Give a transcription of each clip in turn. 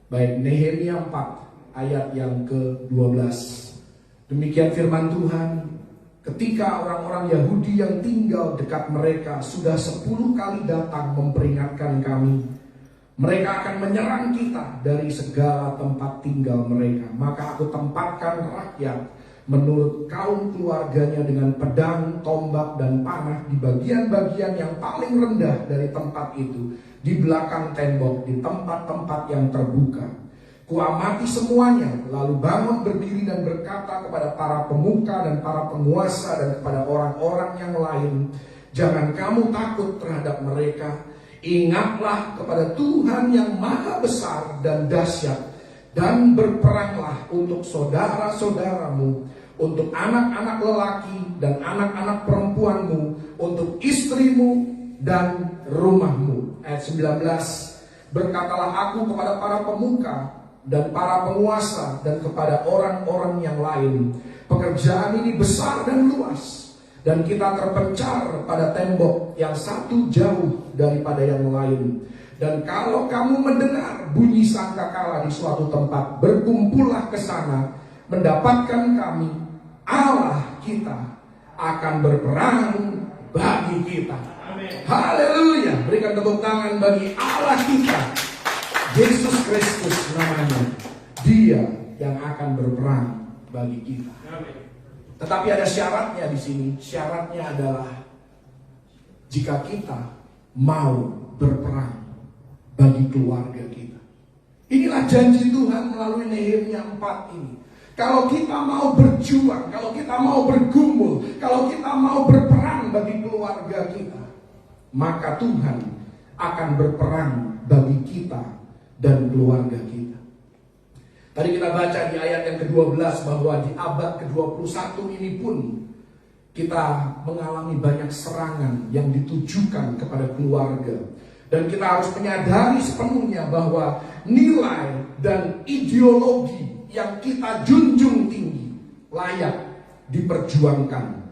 Baik, Nehemia 4 ayat yang ke-12. Demikian firman Tuhan, ketika orang-orang Yahudi yang tinggal dekat mereka sudah 10 kali datang memperingatkan kami, mereka akan menyerang kita dari segala tempat tinggal mereka. Maka aku tempatkan rakyat menurut kaum keluarganya dengan pedang, tombak, dan panah di bagian-bagian yang paling rendah dari tempat itu, di belakang tembok, di tempat-tempat yang terbuka. Kuamati semuanya, lalu bangun berdiri dan berkata kepada para pemuka dan para penguasa dan kepada orang-orang yang lain, jangan kamu takut terhadap mereka. Ingatlah kepada Tuhan yang maha besar dan dahsyat, dan berperanglah untuk saudara-saudaramu, untuk anak-anak lelaki dan anak-anak perempuanmu, untuk istrimu dan rumahmu. Ayat 19, berkatalah aku kepada para pemuka dan para penguasa dan kepada orang-orang yang lain, pekerjaan ini besar dan luas, dan kita terpencar pada tembok yang satu jauh daripada yang lain. Dan kalau kamu mendengar bunyi sangkakala di suatu tempat, berkumpullah ke sana, mendapatkan kami, Allah kita akan berperang bagi kita. Haleluya. Berikan tepuk tangan bagi Allah kita, Yesus Kristus namanya. Dia yang akan berperang bagi kita. Tetapi ada syaratnya di sini. Syaratnya adalah jika kita mau berperang bagi keluarga kita. Inilah janji Tuhan melalui Nehemia 4 ini. Kalau kita mau berjuang, kalau kita mau bergumul, kalau kita mau berperang bagi keluarga kita, maka Tuhan akan berperang bagi kita dan keluarga kita. Tadi kita baca di ayat yang ke-12 bahwa di abad ke-21 ini pun kita mengalami banyak serangan yang ditujukan kepada keluarga. Dan kita harus menyadari sepenuhnya bahwa nilai dan ideologi yang kita junjung tinggi layak diperjuangkan.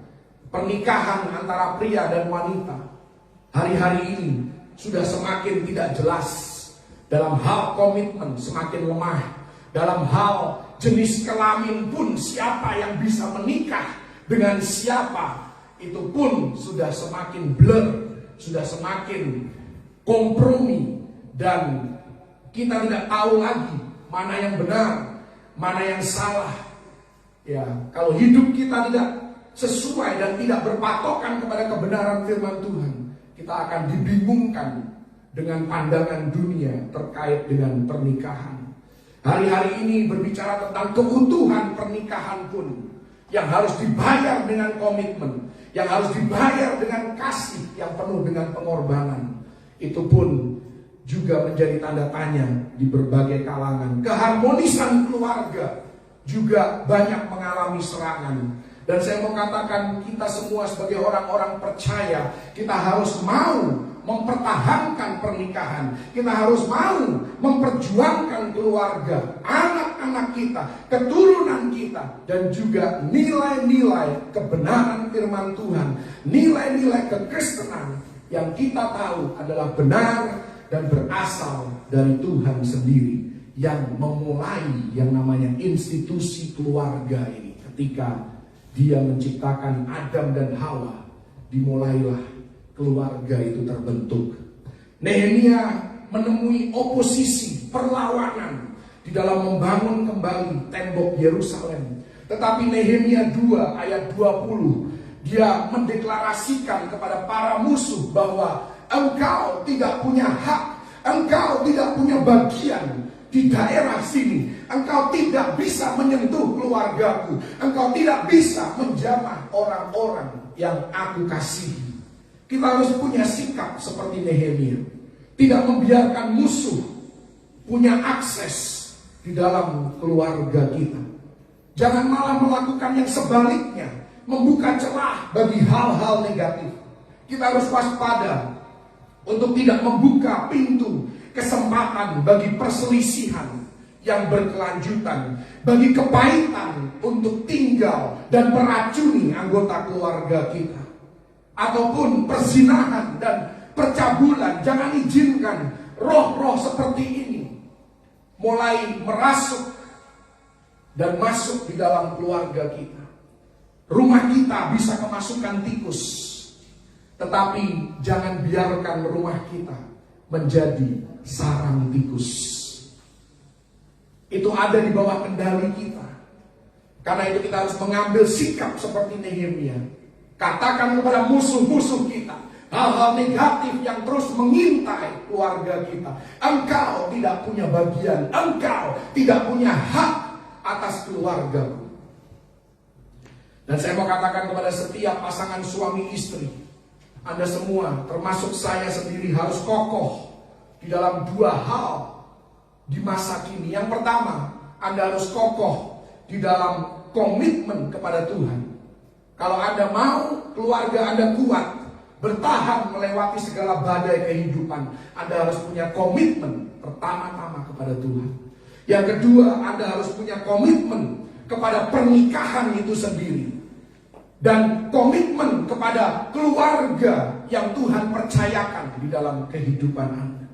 Pernikahan antara pria dan wanita hari-hari ini sudah semakin tidak jelas. Dalam hal komitmen semakin lemah. Dalam hal jenis kelamin pun siapa yang bisa menikah dengan siapa, itu pun sudah semakin blur, sudah semakin kompromi, dan kita tidak tahu lagi mana yang benar, mana yang salah. Ya, kalau hidup kita tidak sesuai dan tidak berpatokan kepada kebenaran firman Tuhan, kita akan dibingungkan dengan pandangan dunia terkait dengan pernikahan. Hari-hari ini berbicara tentang keutuhan pernikahan pun yang harus dibayar dengan komitmen, yang harus dibayar dengan kasih yang penuh dengan pengorbanan. Itu pun juga menjadi tanda tanya di berbagai kalangan. Keharmonisan keluarga juga banyak mengalami serangan. Dan saya mau katakan, kita semua sebagai orang-orang percaya, kita harus mau mempertahankan pernikahan. Kita harus mau memperjuangkan keluarga, anak-anak kita, keturunan kita, dan juga nilai-nilai kebenaran firman Tuhan, nilai-nilai kekristenan yang kita tahu adalah benar dan berasal dari Tuhan sendiri, yang memulai yang namanya institusi keluarga ini. Ketika Dia menciptakan Adam dan Hawa, dimulailah keluarga itu terbentuk. Nehemia menemui oposisi, perlawanan di dalam membangun kembali tembok Yerusalem. Tetapi Nehemia 2 ayat 20, dia mendeklarasikan kepada para musuh bahwa engkau tidak punya hak, engkau tidak punya bagian di daerah sini. Engkau tidak bisa menyentuh keluargaku. Engkau tidak bisa menjamah orang-orang yang aku kasihi. Kita harus punya sikap seperti Nehemia. Tidak membiarkan musuh punya akses di dalam keluarga kita. Jangan malah melakukan yang sebaliknya, membuka celah bagi hal-hal negatif. Kita harus waspada untuk tidak membuka pintu kesempatan bagi perselisihan yang berkelanjutan, bagi kepahitan untuk tinggal dan meracuni anggota keluarga kita, ataupun perzinahan dan percabulan. Jangan izinkan roh-roh seperti ini mulai merasuk dan masuk di dalam keluarga kita. Rumah kita bisa kemasukan tikus, tetapi jangan biarkan rumah kita menjadi sarang tikus. Itu ada di bawah kendali kita. Karena itu kita harus mengambil sikap seperti Nehemia. Katakan kepada musuh-musuh kita, hal-hal negatif yang terus mengintai keluarga kita. Engkau tidak punya bagian, engkau tidak punya hak atas keluargaku. Dan saya mau katakan kepada setiap pasangan suami istri, Anda semua, termasuk saya sendiri, harus kokoh di dalam dua hal di masa kini. Yang pertama, Anda harus kokoh di dalam komitmen kepada Tuhan. Kalau Anda mau keluarga Anda kuat, bertahan melewati segala badai kehidupan, Anda harus punya komitmen pertama-tama kepada Tuhan. Yang kedua, Anda harus punya komitmen kepada pernikahan itu sendiri. Dan komitmen kepada keluarga yang Tuhan percayakan di dalam kehidupan Anda.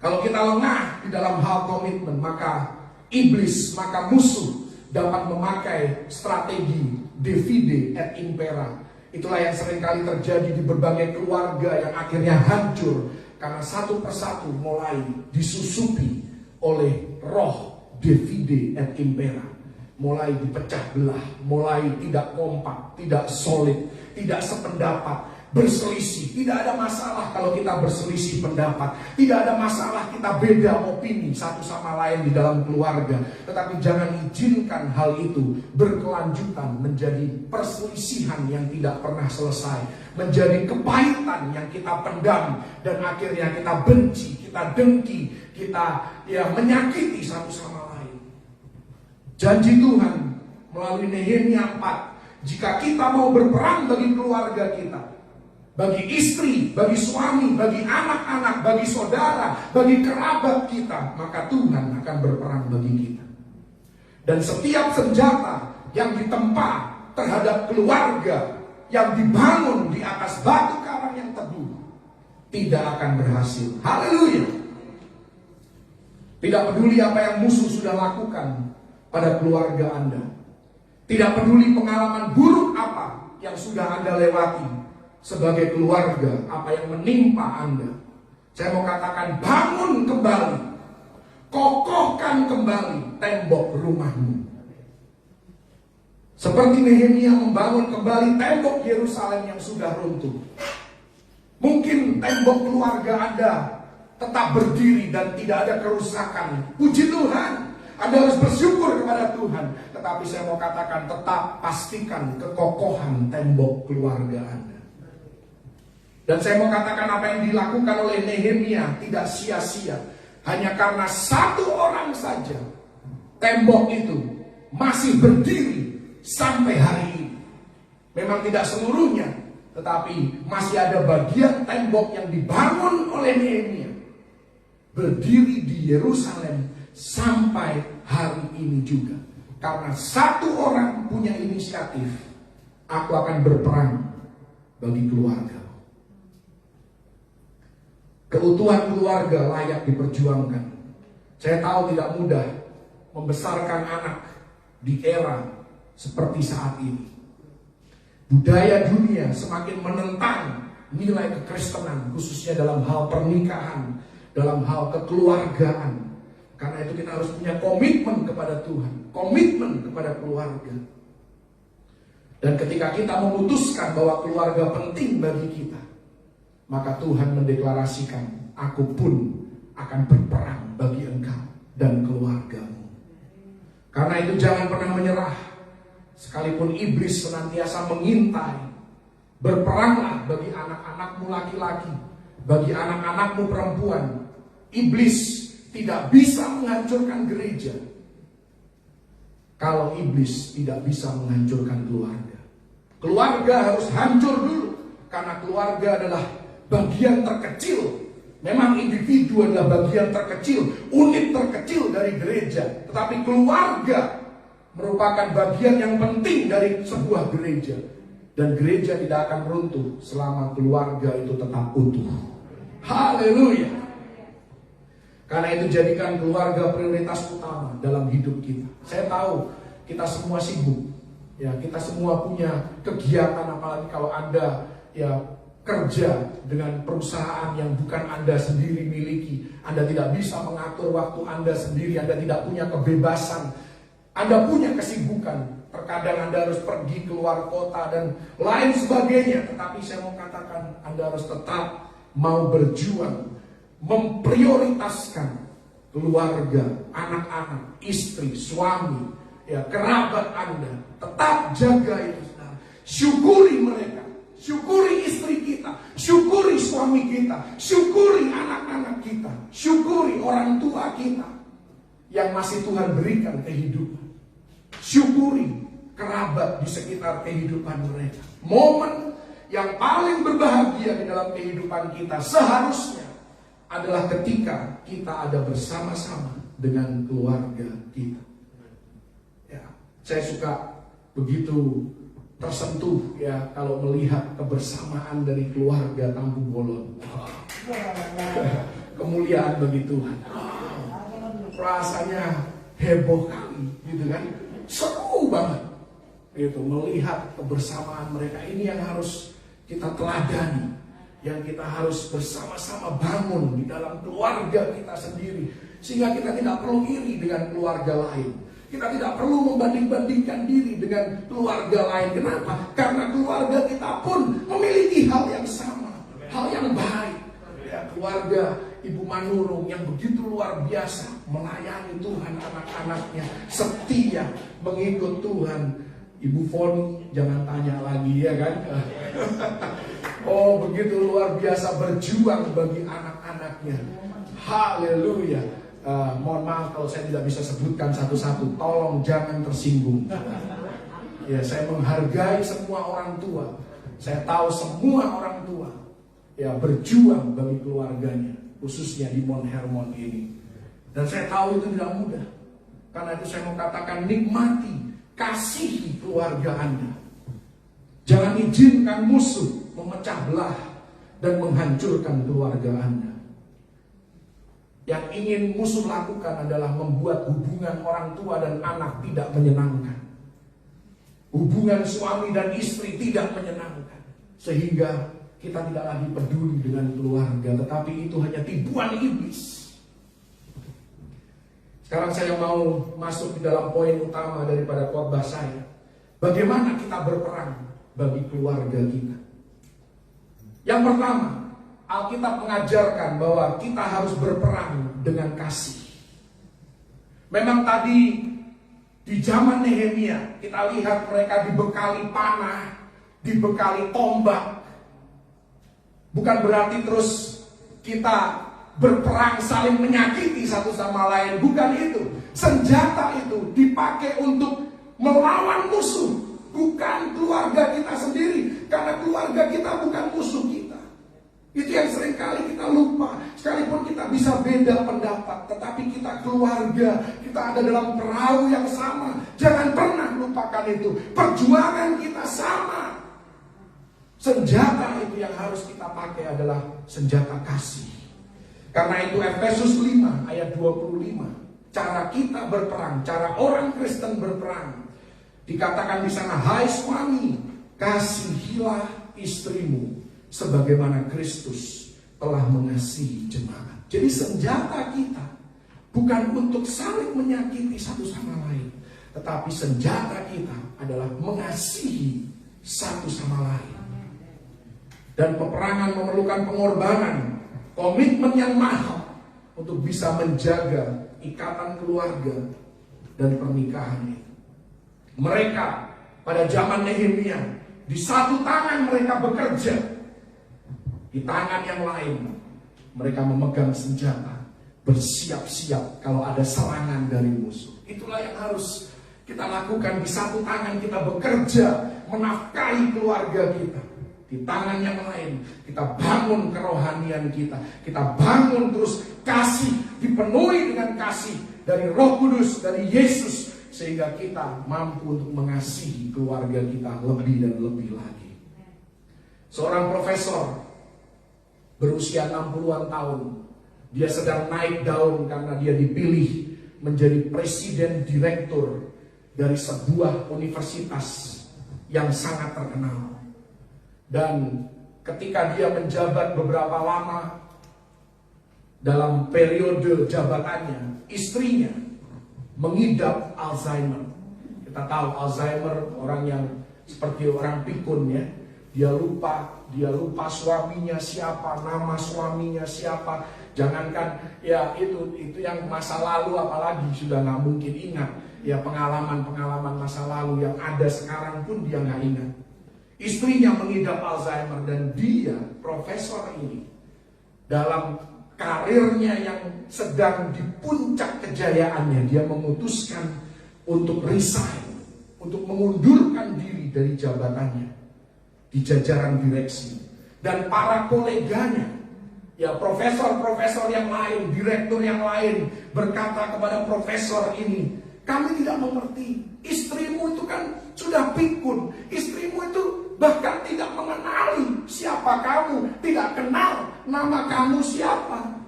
Kalau kita lengah di dalam hal komitmen, maka iblis, maka musuh dapat memakai strategi divide et impera. Itulah yang seringkali terjadi di berbagai keluarga yang akhirnya hancur karena satu persatu mulai disusupi oleh roh divide et impera. Mulai dipecah belah, mulai tidak kompak, tidak solid, tidak sependapat, berselisih. Tidak ada masalah kalau kita berselisih pendapat. Tidak ada masalah kita beda opini satu sama lain di dalam keluarga. Tetapi jangan izinkan hal itu berkelanjutan menjadi perselisihan yang tidak pernah selesai, menjadi kepahitan yang kita pendam, dan akhirnya kita benci, kita dengki, kita menyakiti satu sama lain. Janji Tuhan melalui Nehemia 4, jika kita mau berperang bagi keluarga kita, bagi istri, bagi suami, bagi anak-anak, bagi saudara, bagi kerabat kita, maka Tuhan akan berperang bagi kita. Dan setiap senjata yang ditempa terhadap keluarga yang dibangun di atas batu karang yang teguh tidak akan berhasil. Haleluya. Tidak peduli apa yang musuh sudah lakukan pada keluarga Anda. Tidak peduli pengalaman buruk apa yang sudah Anda lewati sebagai keluarga, apa yang menimpa Anda. Saya mau katakan, bangun kembali, kokohkan kembali tembok rumahmu. Seperti Nehemia membangun kembali tembok Yerusalem yang sudah runtuh. Mungkin tembok keluarga Anda tetap berdiri dan tidak ada kerusakan. Puji Tuhan, Anda harus bersyukur kepada Tuhan. Tetapi saya mau katakan, tetap pastikan kekokohan tembok keluarga Anda. Dan saya mau katakan, apa yang dilakukan oleh Nehemia tidak sia-sia. Hanya karena satu orang saja, tembok itu masih berdiri sampai hari ini. Memang tidak seluruhnya, tetapi masih ada bagian tembok yang dibangun oleh Nehemia, berdiri di Yerusalem sampai hari ini juga. Karena satu orang punya inisiatif, aku akan berperang bagi keluarga. Keutuhan keluarga layak diperjuangkan. Saya tahu tidak mudah membesarkan anak di era seperti saat ini. Budaya dunia semakin menentang nilai kekristenan, khususnya dalam hal pernikahan, dalam hal kekeluargaan. Karena itu kita harus punya komitmen kepada Tuhan, komitmen kepada keluarga. Dan ketika kita memutuskan bahwa keluarga penting bagi kita, maka Tuhan mendeklarasikan, aku pun akan berperang bagi engkau dan keluargamu. Karena itu jangan pernah menyerah. Sekalipun iblis senantiasa mengintai, berperanglah bagi anak-anakmu laki-laki, bagi anak-anakmu perempuan. Iblis tidak bisa menghancurkan gereja kalau iblis tidak bisa menghancurkan keluarga. Keluarga harus hancur dulu, karena keluarga adalah bagian terkecil. Memang individu adalah bagian terkecil, unit terkecil dari gereja, tetapi keluarga merupakan bagian yang penting dari sebuah gereja. Dan gereja tidak akan runtuh selama keluarga itu tetap utuh. Haleluya. Karena itu jadikan keluarga prioritas utama dalam hidup kita. Saya tahu kita semua sibuk, ya kita semua punya kegiatan, apalagi kalau Anda ya kerja dengan perusahaan yang bukan Anda sendiri miliki. Anda tidak bisa mengatur waktu Anda sendiri, Anda tidak punya kebebasan. Anda punya kesibukan, terkadang Anda harus pergi keluar kota dan lain sebagainya. Tetapi saya mau katakan, Anda harus tetap mau berjuang, memprioritaskan keluarga, anak-anak, istri, suami, ya kerabat Anda. Tetap jaga itu, saudara. Syukuri mereka. Syukuri istri kita, syukuri suami kita, syukuri anak-anak kita, syukuri orang tua kita yang masih Tuhan berikan kehidupan. Syukuri kerabat di sekitar kehidupan mereka. Momen yang paling berbahagia di dalam kehidupan kita seharusnya adalah ketika kita ada bersama-sama dengan keluarga kita. Ya, saya suka begitu tersentuh ya kalau melihat kebersamaan dari keluarga Tampu Bolon. Kemuliaan bagi Tuhan. Rasanya heboh kali gitu kan. Seru banget gitu melihat kebersamaan mereka. Ini yang harus kita teladani, yang kita harus bersama-sama bangun di dalam keluarga kita sendiri, sehingga kita tidak perlu iri dengan keluarga lain. Kita tidak perlu membanding-bandingkan diri dengan keluarga lain. Kenapa? Karena keluarga kita pun memiliki hal yang sama, hal yang baik. Ya, keluarga Ibu Manurung yang begitu luar biasa melayani Tuhan, anak-anaknya setia mengikut Tuhan. Ibu Foni jangan tanya lagi, ya kan? Oh, begitu luar biasa berjuang bagi anak-anaknya. Haleluya. Mohon maaf kalau saya tidak bisa sebutkan satu-satu. Tolong jangan tersinggung. Ya, saya menghargai semua orang tua. Saya tahu semua orang tua ya berjuang bagi keluarganya, khususnya di Mount Hermon ini. Dan saya tahu itu tidak mudah. Karena itu saya mau katakan, nikmati, kasihi keluarga Anda. Jangan izinkan musuh memecah belah dan menghancurkan keluarga Anda. Yang ingin musuh lakukan adalah membuat hubungan orang tua dan anak tidak menyenangkan. Hubungan suami dan istri tidak menyenangkan. Sehingga kita tidak lagi peduli dengan keluarga. Tetapi itu hanya tipuan iblis. Sekarang saya mau masuk di dalam poin utama daripada khotbah saya. Bagaimana kita berperang bagi keluarga kita. Yang pertama, Alkitab mengajarkan bahwa kita harus berperang dengan kasih. Memang tadi di zaman Nehemia kita lihat mereka dibekali panah, dibekali tombak. Bukan berarti terus kita berperang saling menyakiti satu sama lain. Bukan itu. Senjata itu dipakai untuk melawan musuh, bukan keluarga kita sendiri. Karena keluarga kita bukan musuh kita. Itu yang seringkali kita lupa. Sekalipun kita bisa beda pendapat, tetapi kita keluarga, kita ada dalam perahu yang sama. Jangan pernah lupakan itu. Perjuangan kita sama. Senjata itu yang harus kita pakai adalah senjata kasih. Karena itu Efesus 5 ayat 25. Cara kita berperang, cara orang Kristen berperang. Dikatakan di sana, hai suami, kasihilah istrimu sebagaimana Kristus telah mengasihi jemaat. Jadi senjata kita bukan untuk saling menyakiti satu sama lain, tetapi senjata kita adalah mengasihi satu sama lain. Dan peperangan memerlukan pengorbanan, komitmen yang mahal untuk bisa menjaga ikatan keluarga dan pernikahan itu. Mereka pada zaman Nehemia, di satu tangan mereka bekerja, di tangan yang lain mereka memegang senjata, bersiap-siap kalau ada serangan dari musuh. Itulah yang harus kita lakukan. Di satu tangan kita bekerja menafkahi keluarga kita, di tangan yang lain kita bangun kerohanian kita. Kita bangun terus kasih, dipenuhi dengan kasih dari Roh Kudus, dari Yesus, sehingga kita mampu untuk mengasihi keluarga kita lebih dan lebih lagi. Seorang profesor berusia 60-an tahun Dia sedang naik daun karena dia dipilih menjadi presiden direktur dari sebuah universitas yang sangat terkenal. Dan ketika dia menjabat beberapa lama dalam periode jabatannya, istrinya mengidap Alzheimer. Kita tahu Alzheimer orang yang seperti orang pikun ya. Dia lupa suaminya siapa, nama suaminya siapa. Jangankan ya itu yang masa lalu, apalagi sudah nggak mungkin ingat. Ya pengalaman masa lalu yang ada sekarang pun dia nggak ingat. Istrinya mengidap Alzheimer dan dia, profesor ini, dalam karirnya yang sedang di puncak kejayaannya, dia memutuskan untuk resign, untuk mengundurkan diri dari jabatannya di jajaran direksi. Dan para koleganya, ya profesor-profesor yang lain, direktur yang lain berkata kepada profesor ini, kami tidak mengerti, istrimu itu kan sudah pikun, istrimu itu bahkan tidak mengenali siapa kamu, tidak kenal nama kamu siapa.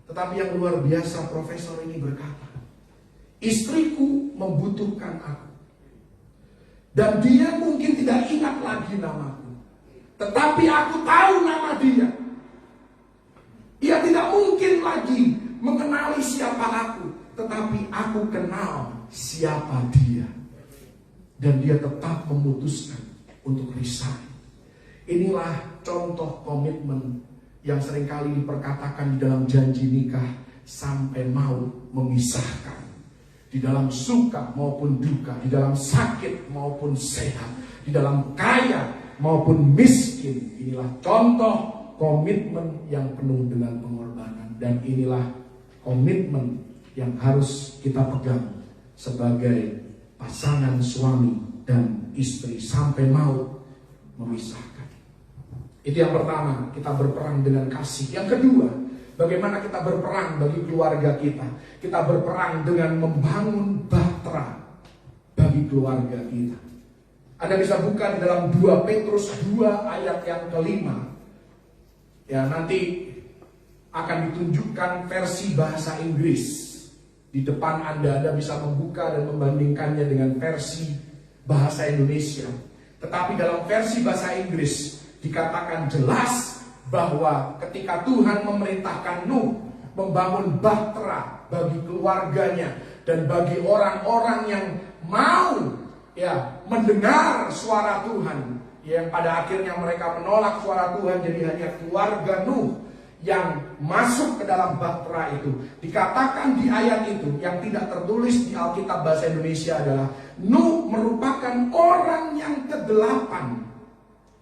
Tetapi yang luar biasa, profesor ini berkata, istriku membutuhkan aku. Dan dia mungkin tidak ingat lagi namaku, tetapi aku tahu nama dia. Ia tidak mungkin lagi mengenali siapa aku, tetapi aku kenal siapa dia. Dan dia tetap memutuskan untuk resign. Inilah contoh komitmen yang seringkali diperkatakan di dalam janji nikah, sampai mau memisahkan. Di dalam suka maupun duka, di dalam sakit maupun sehat, di dalam kaya maupun miskin. Inilah contoh komitmen yang penuh dengan pengorbanan. Dan inilah komitmen yang harus kita pegang sebagai pasangan suami dan istri sampai mau memisahkan. Itu yang pertama, kita berperang dengan kasih. Yang kedua, bagaimana kita berperang bagi keluarga kita. Kita berperang dengan membangun bahtera bagi keluarga kita. Anda bisa buka di dalam 2 Petrus 2 ayat yang kelima. Ya, nanti akan ditunjukkan versi bahasa Inggris. Di depan Anda bisa membuka dan membandingkannya dengan versi bahasa Indonesia. Tetapi dalam versi bahasa Inggris dikatakan jelas bahwa ketika Tuhan memerintahkan Nuh membangun bahtera bagi keluarganya dan bagi orang-orang yang mau mendengar suara Tuhan, yang pada akhirnya mereka menolak suara Tuhan, jadi hanya keluarga Nuh yang masuk ke dalam bahtera itu. Dikatakan di ayat itu yang tidak tertulis di Alkitab bahasa Indonesia adalah Nuh merupakan orang yang ke-8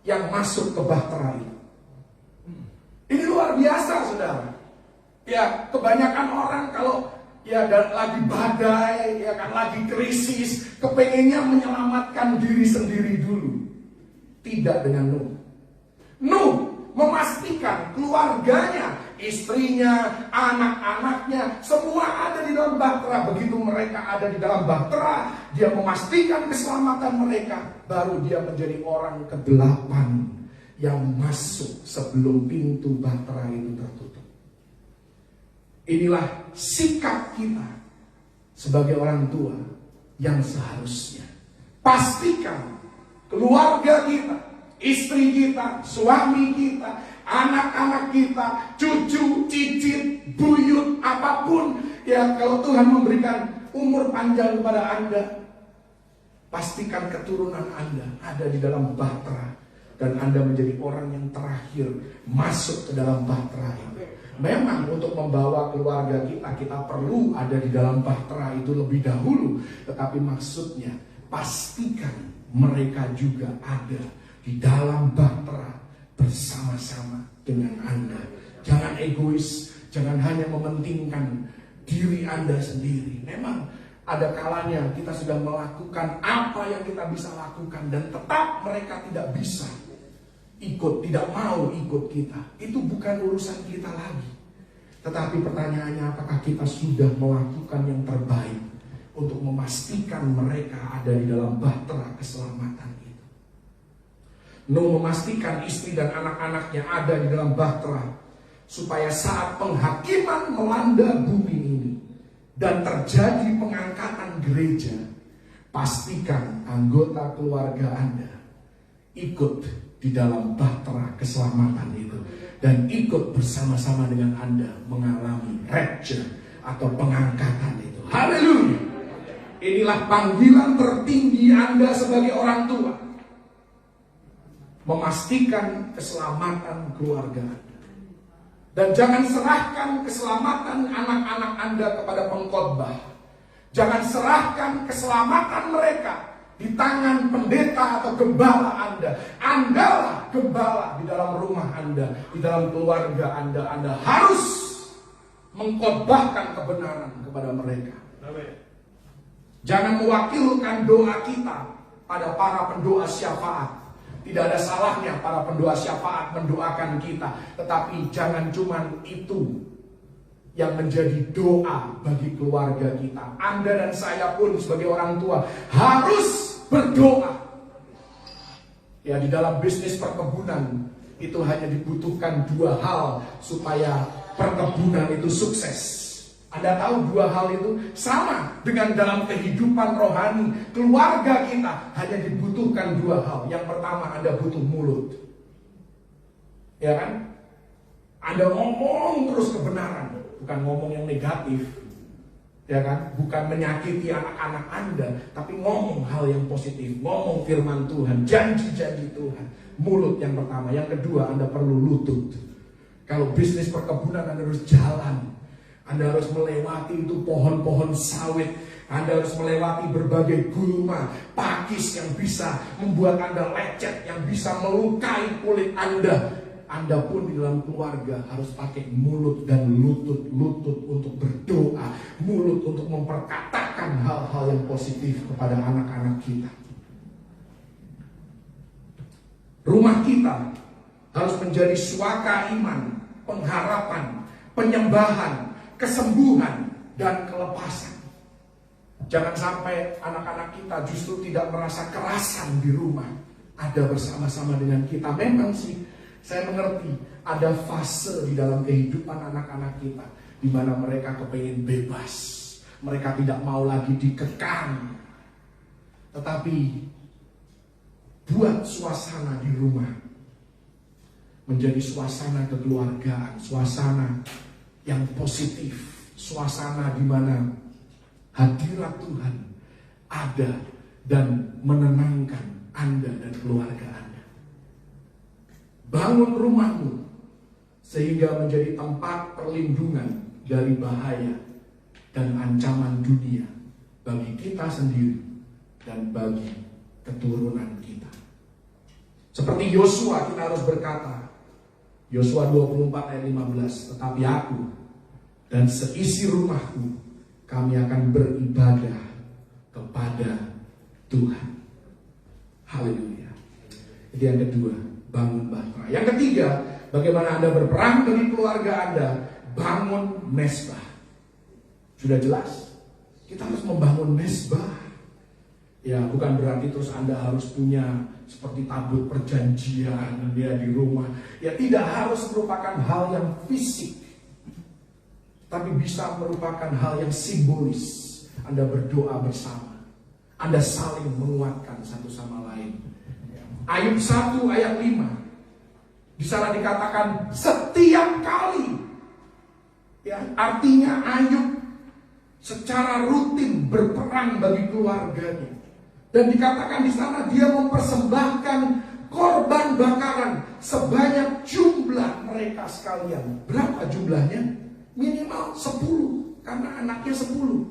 yang masuk ke bahtera itu. Ini luar biasa, saudara. Ya, kebanyakan orang kalau lagi badai, lagi krisis, kepengennya menyelamatkan diri sendiri dulu. Tidak dengan Nuh. Nuh memastikan keluarganya, istrinya, anak-anaknya, semua ada di dalam bahtera. Begitu mereka ada di dalam bahtera, dia memastikan keselamatan mereka. Baru dia menjadi orang ke-8 yang masuk sebelum pintu bahtera itu tertutup. Inilah sikap kita sebagai orang tua yang seharusnya. Pastikan keluarga kita, istri kita, suami kita, anak-anak kita, cucu, cicit, buyut, apapun. Ya, kalau Tuhan memberikan umur panjang kepada Anda, pastikan keturunan Anda ada di dalam bahtera. Dan Anda menjadi orang yang terakhir masuk ke dalam bahtera itu. Memang untuk membawa keluarga kita perlu ada di dalam bahtera itu lebih dahulu. Tetapi maksudnya pastikan mereka juga ada di dalam bahtera bersama-sama dengan Anda. Jangan egois, jangan hanya mementingkan diri Anda sendiri. Memang ada kalanya kita sudah melakukan apa yang kita bisa lakukan dan tetap mereka tidak bisa ikut, tidak mau ikut kita. Itu bukan urusan kita lagi. Tetapi pertanyaannya, apakah kita sudah melakukan yang terbaik untuk memastikan mereka ada di dalam bahtera keselamatan itu. Nuh memastikan istri dan anak-anaknya ada di dalam bahtera. supaya saat penghakiman melanda bumi ini dan terjadi pengangkatan gereja, pastikan anggota keluarga Anda ikut di dalam bahtera keselamatan itu dan ikut bersama-sama dengan Anda mengalami rapture atau pengangkatan itu. Haleluya. Inilah panggilan tertinggi Anda sebagai orang tua, memastikan keselamatan keluarga Anda. Dan jangan serahkan keselamatan anak-anak Anda kepada pengkhotbah. Jangan serahkan keselamatan mereka di tangan pendeta atau gembala Anda. Andalah gembala di dalam rumah Anda, di dalam keluarga Anda. Anda harus mengkhotbahkan kebenaran kepada mereka. Jangan mewakilkan doa kita pada para pendoa syafaat. Tidak ada salahnya para pendoa syafaat mendoakan kita, tetapi jangan cuma itu yang menjadi doa bagi keluarga kita. Anda dan saya pun sebagai orang tua harus berdoa. Ya, di dalam bisnis perkebunan itu hanya dibutuhkan 2 hal supaya perkebunan itu sukses. Anda tahu 2 hal itu sama dengan dalam kehidupan rohani keluarga kita, hanya dibutuhkan 2 hal. Yang pertama, Anda butuh mulut. Ya kan? Anda ngomong terus kebenaran, bukan ngomong yang negatif. Ya kan? Bukan menyakiti anak-anak Anda, tapi ngomong hal yang positif, ngomong firman Tuhan, janji-janji Tuhan. Mulut yang pertama. Yang kedua, Anda perlu lutut. Kalau bisnis perkebunan, Anda harus jalan. Anda harus melewati itu pohon-pohon sawit. Anda harus melewati berbagai gulma, pakis yang bisa membuat Anda lecet, yang bisa melukai kulit Anda. Anda pun di dalam keluarga harus pakai mulut dan lutut untuk berdoa, mulut untuk memperkatakan hal-hal yang positif kepada anak-anak kita. Rumah kita harus menjadi suaka iman, pengharapan, penyembahan, kesembuhan, dan kelepasan. Jangan sampai anak-anak kita justru tidak merasa kerasan di rumah, ada bersama-sama dengan kita. Memang sih, saya mengerti ada fase di dalam kehidupan anak-anak kita di mana mereka kepengen bebas, mereka tidak mau lagi dikekang. Tetapi buat suasana di rumah menjadi suasana kekeluargaan, suasana yang positif, suasana di mana hadirat Tuhan ada dan menenangkan Anda dan keluarga Anda. Bangun rumahmu sehingga menjadi tempat perlindungan dari bahaya dan ancaman dunia bagi kita sendiri dan bagi keturunan kita. Seperti Yosua, kita harus berkata, Yosua 24 ayat 15, tetapi aku dan seisi rumahku, kami akan beribadah kepada Tuhan. Haleluya. Itu yang kedua, bangun bahtera. Yang ketiga, bagaimana Anda berperang bagi keluarga Anda? Bangun mezbah. Sudah jelas, kita harus membangun mezbah. Ya, bukan berarti terus Anda harus punya seperti tabut perjanjian dia di rumah. Ya, tidak harus merupakan hal yang fisik, tapi bisa merupakan hal yang simbolis. Anda berdoa bersama, Anda saling menguatkan satu sama lain. Ayub 1 ayat 5, di sana dikatakan setiap kali. Ya, artinya Ayub secara rutin berperang bagi keluarganya. Dan dikatakan di sana dia mempersembahkan korban bakaran sebanyak jumlah mereka sekalian. Berapa jumlahnya? Minimal 10, karena anaknya 10.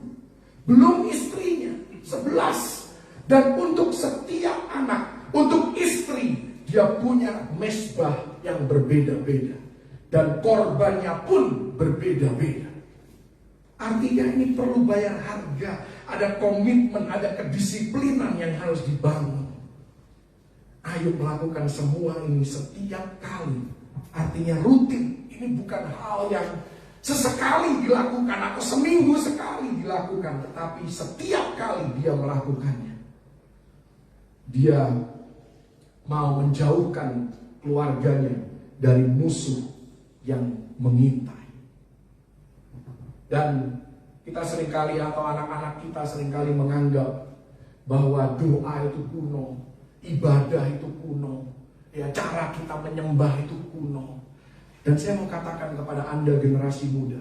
Belum istrinya 11. Dan untuk setiap anak, untuk istri, dia punya mezbah yang berbeda-beda. Dan korbannya pun berbeda-beda. Artinya ini perlu bayar harga, ada komitmen, ada kedisiplinan yang harus dibangun. Ayub melakukan semua ini setiap kali. Artinya rutin, ini bukan hal yang sesekali dilakukan atau seminggu sekali dilakukan, tetapi setiap kali dia melakukannya. Dia mau menjauhkan keluarganya dari musuh yang mengintai. Dan kita seringkali atau anak-anak kita seringkali menganggap bahwa doa itu kuno, ibadah itu kuno, ya cara kita menyembah itu kuno. Dan saya mau katakan kepada Anda generasi muda,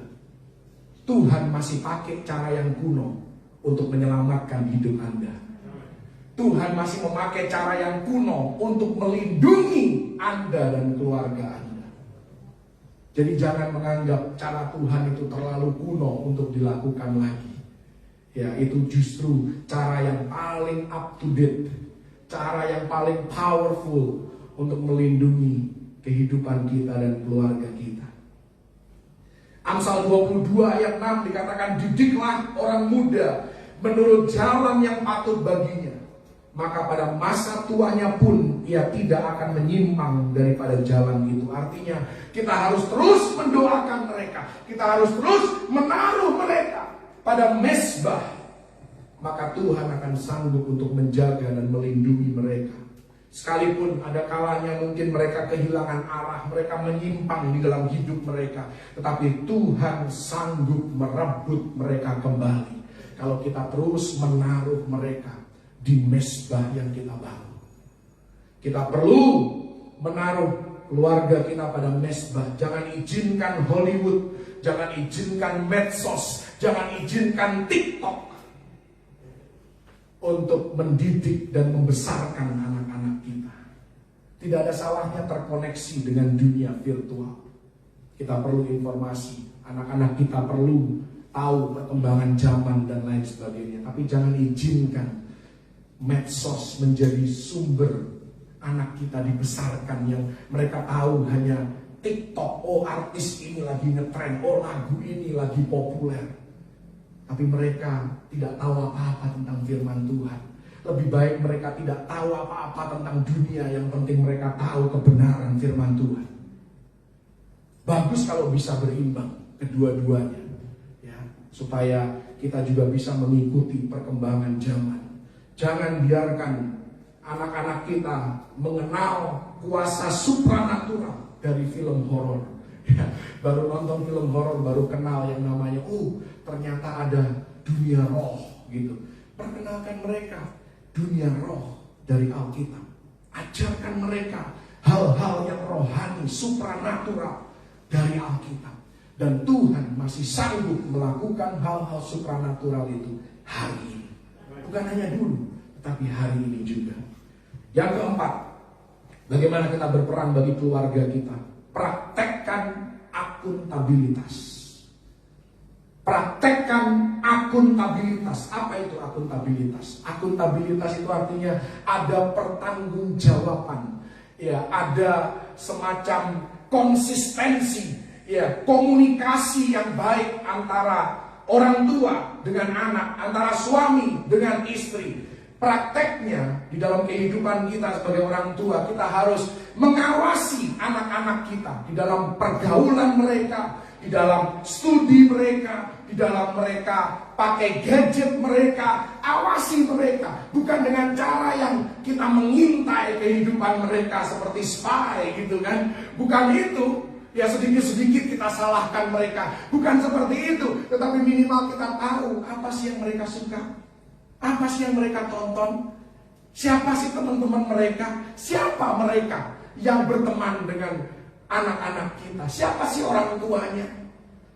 Tuhan masih pakai cara yang kuno untuk menyelamatkan hidup Anda. Tuhan masih memakai cara yang kuno untuk melindungi Anda dan keluarga Anda. Jadi jangan menganggap cara Tuhan itu terlalu kuno untuk dilakukan lagi. Ya, itu justru cara yang paling up to date, cara yang paling powerful untuk melindungi kehidupan kita dan keluarga kita. Amsal 22 ayat 6 dikatakan, didiklah orang muda menurut jalan yang patut baginya, maka pada masa tuanya pun ia tidak akan menyimpang daripada jalan itu. Artinya kita harus terus mendoakan mereka, kita harus terus menaruh mereka pada mezbah, maka Tuhan akan sanggup untuk menjaga dan melindungi mereka. Sekalipun ada kalanya mungkin mereka kehilangan arah, mereka menyimpang di dalam hidup mereka, tetapi Tuhan sanggup merebut mereka kembali kalau kita terus menaruh mereka di mezbah yang kita bangun. Kita perlu menaruh keluarga kita pada mezbah. Jangan izinkan Hollywood, jangan izinkan medsos, jangan izinkan TikTok untuk mendidik dan membesarkan anak-anak kita. Tidak ada salahnya terkoneksi dengan dunia virtual. Kita perlu informasi, anak-anak kita perlu tahu perkembangan zaman dan lain sebagainya. Tapi jangan izinkan medsos menjadi sumber anak kita dibesarkan yang mereka tahu hanya TikTok. Oh, artis ini lagi ngetren, oh lagu ini lagi populer. Tapi mereka tidak tahu apa-apa tentang firman Tuhan. Lebih baik mereka tidak tahu apa-apa tentang dunia, yang penting mereka tahu kebenaran firman Tuhan. Bagus kalau bisa berimbang kedua-duanya, ya, supaya kita juga bisa mengikuti perkembangan zaman. Jangan biarkan anak-anak kita mengenal kuasa supranatural dari film horor. Ya, baru nonton film horor baru kenal yang namanya ternyata ada dunia roh gitu. Perkenalkan mereka dunia roh dari Alkitab. Ajarkan mereka hal-hal yang rohani, supranatural dari Alkitab. Dan Tuhan masih sanggup melakukan hal-hal supranatural itu hari ini. Bukan hanya dulu, tetapi hari ini juga. Yang keempat, bagaimana kita berperan bagi keluarga kita? Praktekkan akuntabilitas. Praktekkan akuntabilitas. Apa itu akuntabilitas? Akuntabilitas itu artinya ada pertanggungjawaban. Ya, ada semacam konsistensi, ya, komunikasi yang baik antara orang tua dengan anak, antara suami dengan istri. Prakteknya di dalam kehidupan kita sebagai orang tua, kita harus mengawasi anak-anak kita di dalam pergaulan mereka, di dalam studi mereka, di dalam mereka pakai gadget mereka. Awasi mereka, bukan dengan cara yang kita mengintai kehidupan mereka seperti spy gitu kan. Bukan itu. Ya, sedikit-sedikit kita salahkan mereka. Bukan seperti itu, tetapi minimal kita tahu apa sih yang mereka suka, apa sih yang mereka tonton, siapa sih teman-teman mereka, siapa mereka yang berteman dengan anak-anak kita, siapa sih orang tuanya,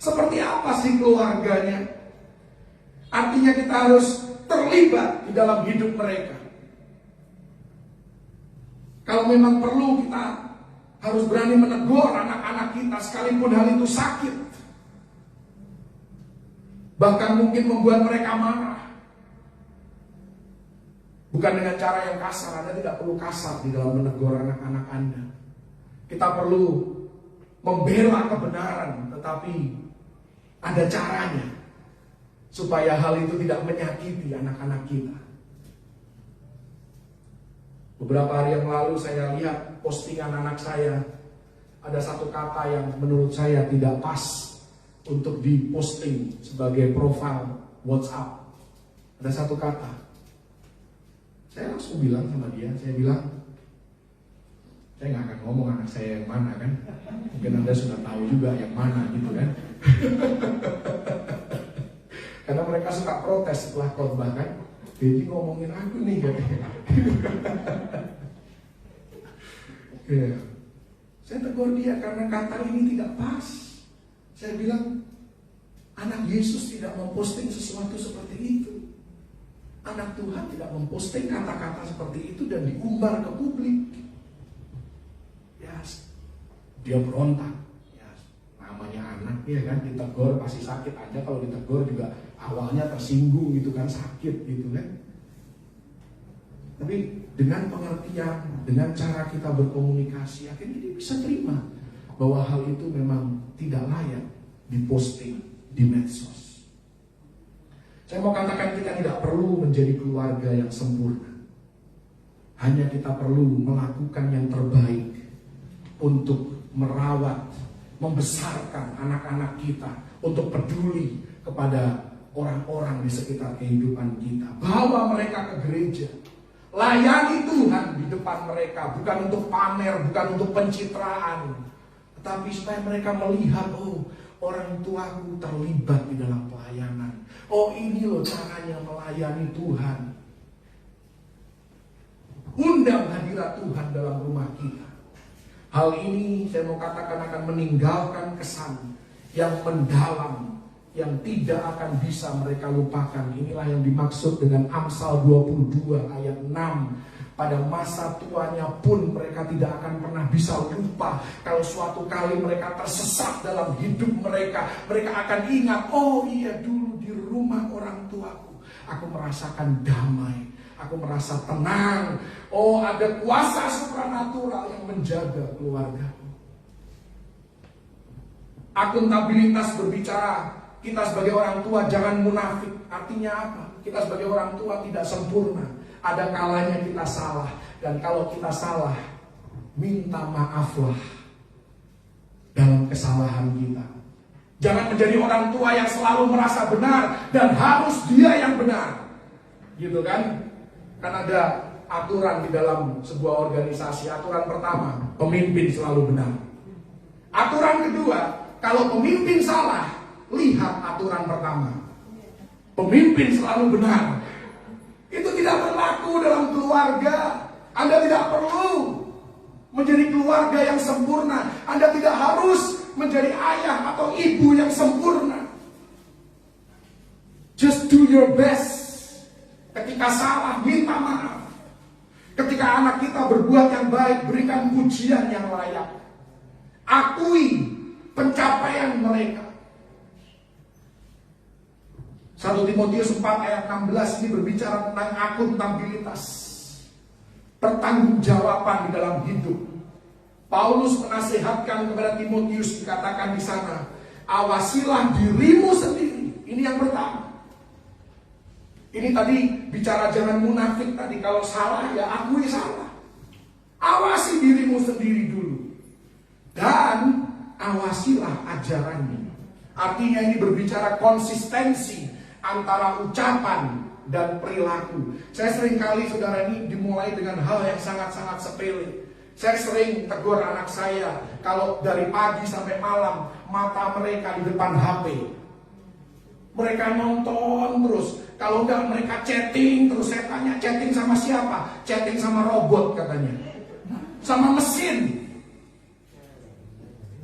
seperti apa sih keluarganya. Artinya kita harus terlibat di dalam hidup mereka. Kalau memang perlu, kita harus berani menegur anak-anak kita sekalipun hal itu sakit, bahkan mungkin membuat mereka marah. Bukan dengan cara yang kasar. Anda tidak perlu kasar di dalam menegur anak-anak Anda. Kita perlu membela kebenaran, tetapi ada caranya supaya hal itu tidak menyakiti anak-anak kita. Beberapa hari yang lalu saya lihat postingan anak saya. Ada satu kata yang menurut saya tidak pas untuk diposting sebagai profil WhatsApp. Ada satu kata. Saya langsung bilang sama dia, saya bilang, Saya nggak akan ngomong anak saya yang mana kan. Mungkin Anda sudah tahu juga yang mana gitu kan. Karena mereka suka protes setelah khotbah kan. Jadi ngomongin aku nih katanya. Ya. Saya tegur dia karena kata ini tidak pas. Saya bilang, anak Yesus tidak memposting sesuatu seperti itu. Anak Tuhan tidak memposting kata-kata seperti itu dan diumbar ke publik. Dia berontak. Ya, namanya anak ya kan, ditegur pasti sakit aja. Kalau ditegur juga awalnya tersinggung gitu kan, sakit gitu kan. Tapi dengan pengertian, dengan cara kita berkomunikasi, akhirnya dia bisa terima bahwa hal itu memang tidak layak diposting di medsos. Saya mau katakan kita tidak perlu menjadi keluarga yang sempurna. Hanya kita perlu melakukan yang terbaik untuk merawat, membesarkan anak-anak kita, untuk peduli kepada orang-orang di sekitar kehidupan kita. Bawa mereka ke gereja, layani Tuhan di depan mereka, bukan untuk pamer, bukan untuk pencitraan, tetapi supaya mereka melihat, oh, orang tuaku terlibat di dalam pelayanan. Oh, ini loh caranya melayani Tuhan. Undang hadirat Tuhan dalam rumah kita. Hal ini saya mau katakan akan meninggalkan kesan yang mendalam, yang tidak akan bisa mereka lupakan. Inilah yang dimaksud dengan Amsal 22 ayat 6. Pada masa tuanya pun mereka tidak akan pernah bisa lupa. Kalau suatu kali mereka tersesat dalam hidup mereka, mereka akan ingat, oh iya dulu di rumah orang tuaku aku merasakan damai, aku merasa tenang. Oh, ada kuasa supranatural yang menjaga keluargaku. Akuntabilitas berbicara, kita sebagai orang tua jangan munafik. Artinya apa? Kita sebagai orang tua tidak sempurna. Ada kalanya kita salah. Dan kalau kita salah, minta maaflah dalam kesalahan kita. Jangan menjadi orang tua yang selalu merasa benar dan harus dia yang benar. Gitu kan? Kan ada aturan di dalam sebuah organisasi. Aturan pertama, pemimpin selalu benar. Aturan kedua, kalau pemimpin salah, lihat aturan pertama. Pemimpin selalu benar. Itu tidak berlaku dalam keluarga. Anda tidak perlu menjadi keluarga yang sempurna. Anda tidak harus menjadi ayah atau ibu yang sempurna. Just do your best. Ketika salah, minta maaf. Ketika anak kita berbuat yang baik, berikan pujian yang layak. Akui pencapaian mereka. 1 Timotius 4 ayat 16 ini berbicara tentang akuntabilitas, pertanggungjawaban di dalam hidup. Paulus menasihatkan kepada Timotius, dikatakan di sana, awasilah dirimu sendiri. Ini yang pertama. Ini tadi bicara jangan munafik tadi. Kalau salah ya akui salah. Awasi dirimu sendiri dulu. Dan awasilah ajarannya. Artinya ini berbicara konsistensi antara ucapan dan perilaku. Saya sering kali saudara ini dimulai dengan hal yang sangat-sangat sepele. Saya sering tegur anak saya kalau dari pagi sampai malam mata mereka di depan HP. Mereka nonton terus. Kalau enggak mereka chatting terus. Saya tanya, chatting sama siapa? Chatting sama robot katanya. Sama mesin.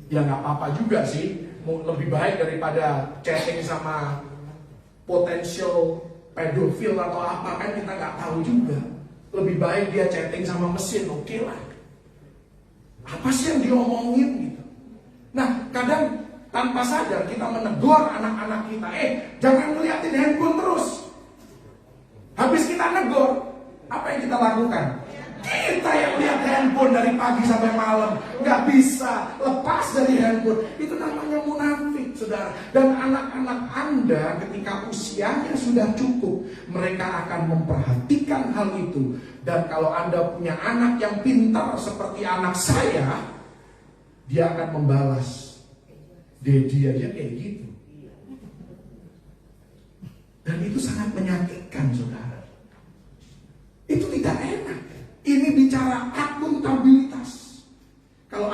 Ya nggak apa-apa juga sih. Lebih baik daripada chatting sama potensial pedofil atau apa, kan kita nggak tahu juga. Lebih baik dia chatting sama mesin, oke lah. Apa sih yang diomongin gitu. Nah kadang tanpa sadar kita menegur anak-anak kita, jangan ngeliatin handphone terus. Habis kita negur, apa yang kita lakukan? Kita yang lihat handphone dari pagi sampai malam. Gak bisa lepas dari handphone. Itu namanya munafik, saudara. Dan anak-anak Anda ketika usianya sudah cukup, mereka akan memperhatikan hal itu. Dan kalau Anda punya anak yang pintar seperti anak saya, dia akan membalas. Dedi aja kayak gitu. Dan itu sangat menyakitkan, saudara. Itu tidak enak. Ini bicara akuntabilitas.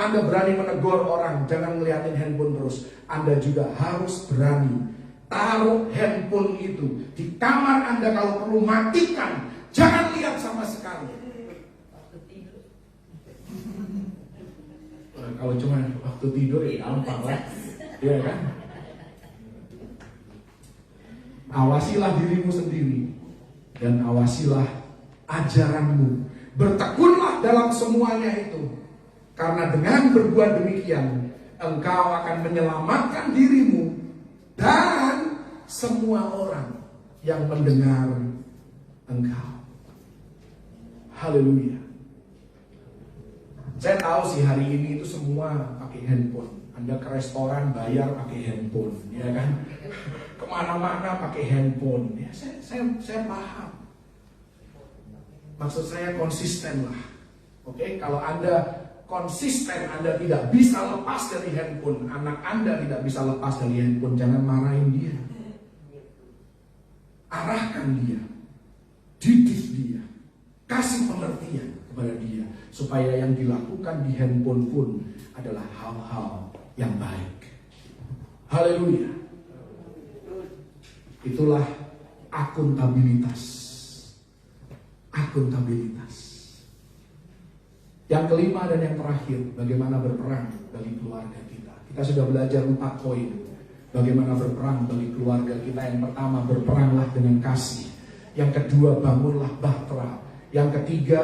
Anda berani menegur orang, jangan ngeliatin handphone terus. Anda juga harus berani taruh handphone itu di kamar Anda, kalau perlu matikan, jangan lihat sama sekali. Kalau cuma waktu tidur ya gampang lah, ya kan? Awasilah dirimu sendiri dan awasilah ajaranmu. Bertekunlah dalam semuanya itu, karena dengan berbuat demikian engkau akan menyelamatkan dirimu dan semua orang yang mendengar engkau. Haleluya. Saya tahu sih hari ini itu semua pakai handphone. Anda ke restoran bayar pakai handphone, ya kan? Kemana-mana pakai handphone. Ya, saya paham. Maksud saya konsisten lah. Oke, kalau Anda konsisten, Anda tidak bisa lepas dari handphone. Anak Anda tidak bisa lepas dari handphone. Jangan marahin dia. Arahkan dia. Didik dia. Kasih pengertian kepada dia, supaya yang dilakukan di handphone pun adalah hal-hal yang baik. Haleluya. Itulah akuntabilitas. Akuntabilitas. Yang kelima dan yang terakhir, bagaimana berperang bagi keluarga kita. Kita sudah belajar 4 poin. Bagaimana berperang bagi keluarga kita. Yang pertama, berperanglah dengan kasih. Yang kedua, bangunlah bahtera. Yang ketiga,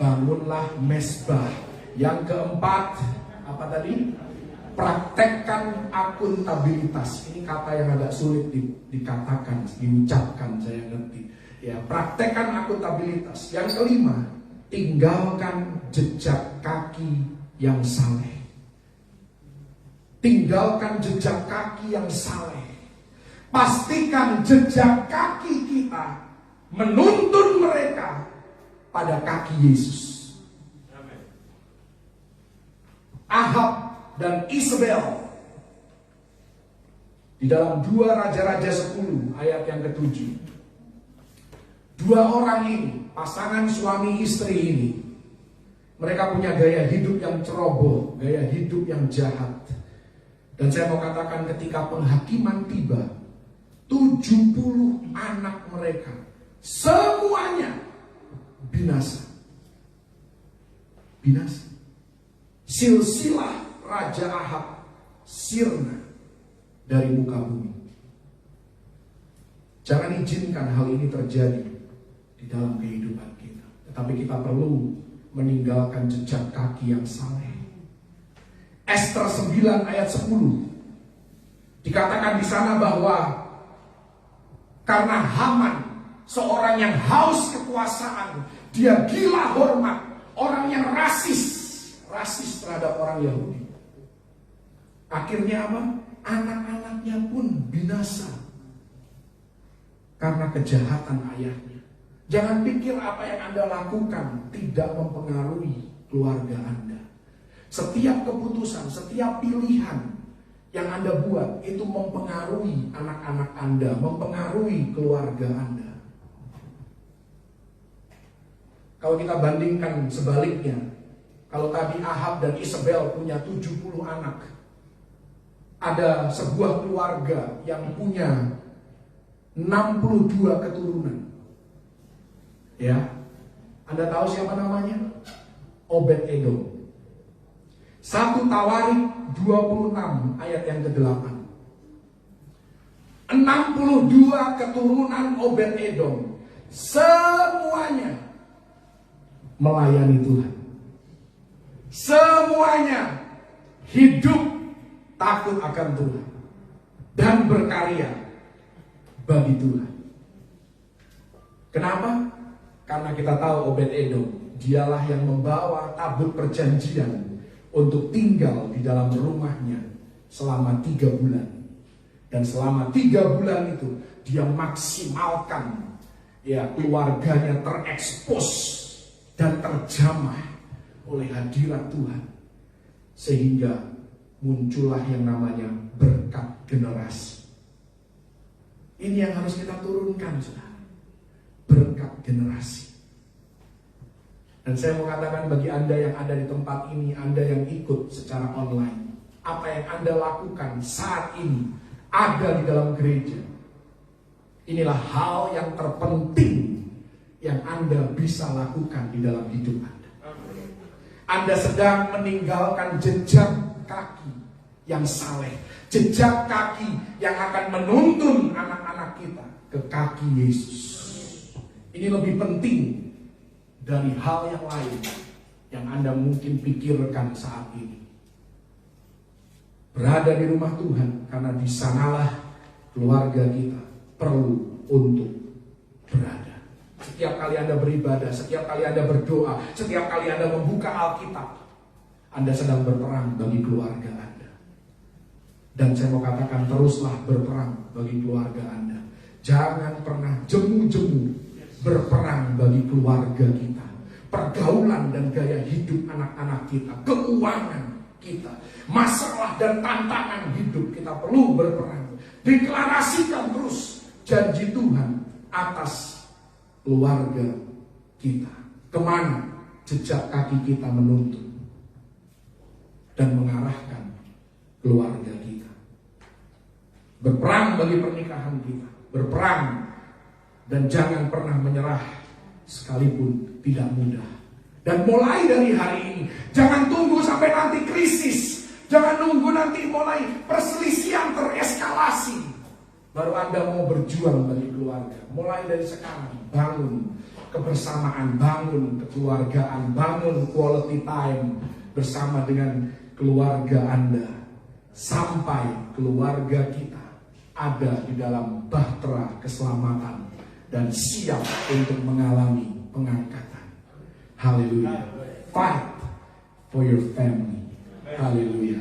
bangunlah mesbah. Yang keempat, apa tadi? Praktekkan akuntabilitas. Ini kata yang agak sulit dikatakan, diucapkan, saya ngerti. Ya, praktekkan akuntabilitas. Yang kelima, tinggalkan jejak kaki yang saleh. Tinggalkan jejak kaki yang saleh. Pastikan jejak kaki kita menuntun mereka pada kaki Yesus. Ahab dan Isabel di dalam 2 Raja-Raja 10 ayat yang ke-7. 2 orang ini, pasangan suami istri ini, mereka punya gaya hidup yang ceroboh, gaya hidup yang jahat. Dan saya mau katakan, ketika penghakiman tiba, 70 anak mereka semuanya binasa. Binasa. Silsilah Raja Ahab sirna dari muka bumi. Jangan izinkan hal ini terjadi di dalam kehidupan kita. Tetapi kita perlu meninggalkan jejak kaki yang saleh. Ester 9 ayat 10 dikatakan di sana bahwa karena Haman, seorang yang haus kekuasaan, dia gila hormat, orang yang rasis terhadap orang Yahudi. Akhirnya apa? Anak-anaknya pun binasa karena kejahatan ayahnya. Jangan pikir apa yang Anda lakukan tidak mempengaruhi keluarga Anda. Setiap keputusan, setiap pilihan yang Anda buat itu mempengaruhi anak-anak Anda, mempengaruhi keluarga Anda. Kalau kita bandingkan sebaliknya, kalau tadi Ahab dan Isabel punya 70 anak, ada sebuah keluarga yang punya 62 keturunan. Ya, Anda tahu siapa namanya? Obed Edom. 1 Tawarik 26 ayat yang ke-8. 62 keturunan Obed Edom, semuanya melayani Tuhan. Semuanya hidup takut akan Tuhan dan berkarya bagi Tuhan. Kenapa? Karena kita tahu Obed Edom, dialah yang membawa tabut perjanjian untuk tinggal di dalam rumahnya selama 3 bulan. Dan selama 3 bulan itu dia maksimalkan, ya, keluarganya terekspos dan terjamah oleh hadirat Tuhan, sehingga muncullah yang namanya berkat generasi. Ini yang harus kita turunkan, saudara. Berkat generasi. Dan saya mau katakan bagi Anda yang ada di tempat ini, Anda yang ikut secara online, apa yang Anda lakukan saat ini ada di dalam gereja. Inilah hal yang terpenting yang Anda bisa lakukan di dalam hidup Anda. Anda sedang meninggalkan jejak kaki yang saleh, jejak kaki yang akan menuntun anak-anak kita ke kaki Yesus. Ini lebih penting dari hal yang lain yang Anda mungkin pikirkan saat ini. Berada di rumah Tuhan, karena di sanalah keluarga kita perlu untuk berada. Setiap kali Anda beribadah, setiap kali Anda berdoa, setiap kali Anda membuka Alkitab, Anda sedang berperang bagi keluarga Anda. Dan saya mau katakan, teruslah berperang bagi keluarga Anda. Jangan pernah jemu-jemu berperang bagi keluarga kita, pergaulan dan gaya hidup anak-anak kita, keuangan kita, masalah dan tantangan hidup kita perlu berperang. Deklarasikan terus janji Tuhan atas keluarga kita. Kemana jejak kaki kita menuntun dan mengarahkan keluarga kita. Berperang bagi pernikahan kita, berperang. Dan jangan pernah menyerah sekalipun tidak mudah. Dan mulai dari hari ini, jangan tunggu sampai nanti krisis. Jangan nunggu nanti mulai perselisihan tereskalasi baru Anda mau berjuang bagi keluarga. Mulai dari sekarang, bangun kebersamaan, bangun kekeluargaan, bangun quality time bersama dengan keluarga Anda. Sampai keluarga kita ada di dalam bahtera keselamatan dan siap untuk mengalami pengangkatan. Haleluya. Fight for your family. Haleluya.